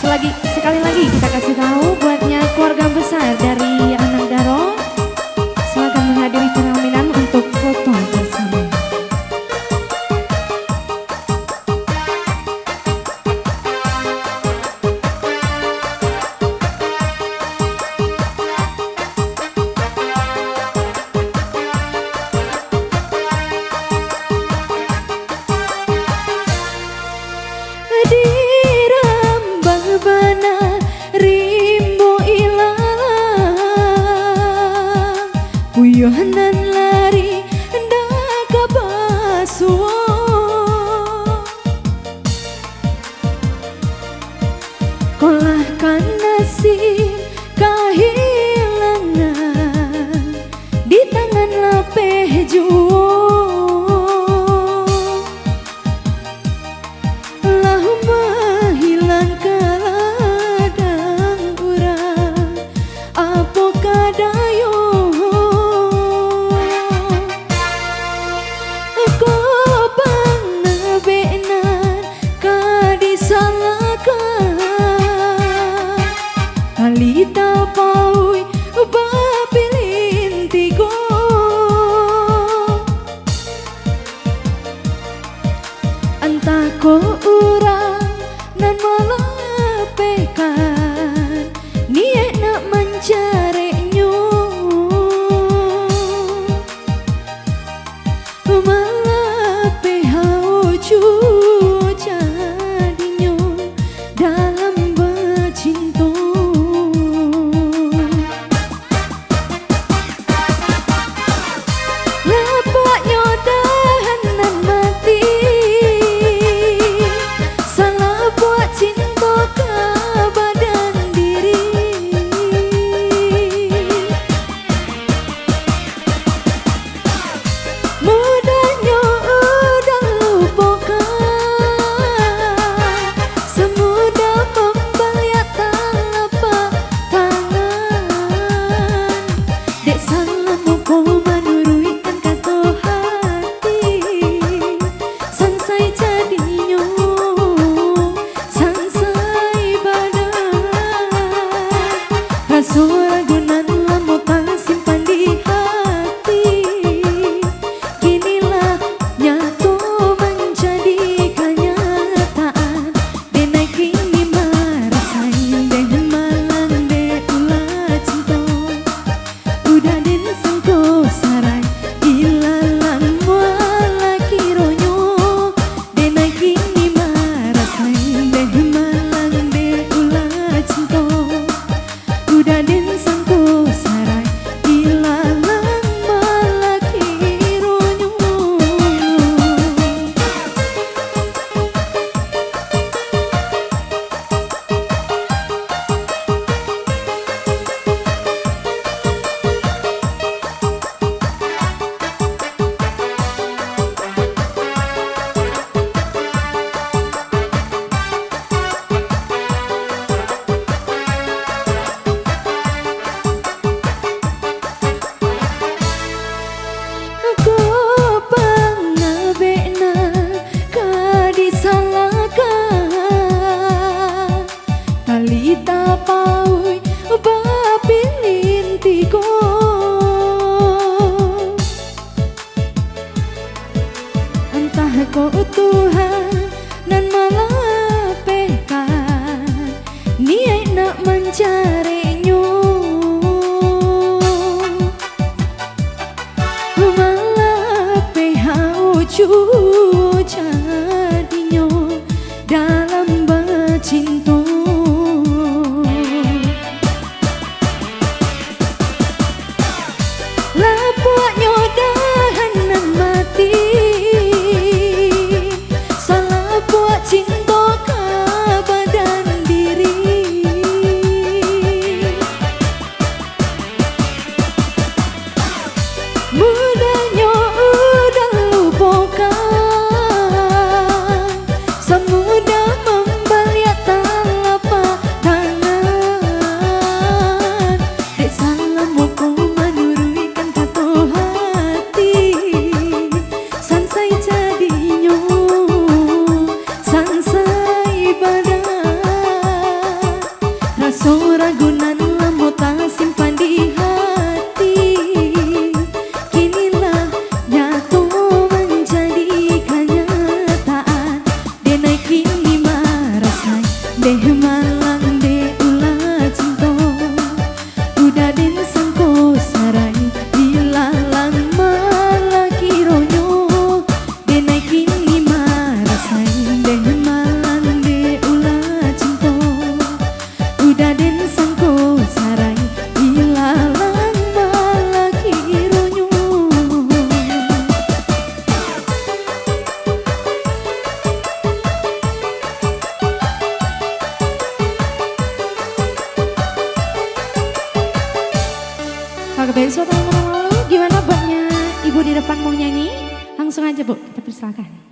Sekali lagi kita kasih tahu buatnya keluarga besar dari Anak Daro, silakan menghadiri pengambilan untuk foto bersama. Yohanan lari hendak ke Basuo, kolahkan nasib kehilangan di tangan lapeh juo, lah menghilang keladang urang apa kadayo. Kalita paui babilin tigo, entah ko urang nan malapekan niat nak mencari nyu, malape hau cuca dinyo dalam bercinta. Ragunan lama tak simpan di hati, kinilah nyata menjadi kenyataan. Denai kini merasain deh malang deh ulah cinta, udah den sangko sarai ilalang wala kironyo. Denai kini merasain deh malang deh ulah cinta, udah den sangko sarai ilalang malaki ronyo. Kalita paui babilin tigo, entah ko Tuhan nan malapekan niat nak mencari nyu, malape hau cuca dinyo dalam bercinta. Lapaknya dahanan mati, salah buat cinta ke badan diri. Mudahnya udah lupakan, semudah Soragunan lamo tak simpan di hati, kinilah nyatu menjadi kenyataan. Denai kini marasai deh malang de ulah cinta, udah den sangko sarai ilalang malaki ronyo. Denai kini marasai deh malang de ulah cinta, udah den sangko sarai ilalang malaki ronyo. Kalau besok tahun lalu gimana buatnya ibu di depan mau nyanyi? Langsung aja Bu, kita persilakan.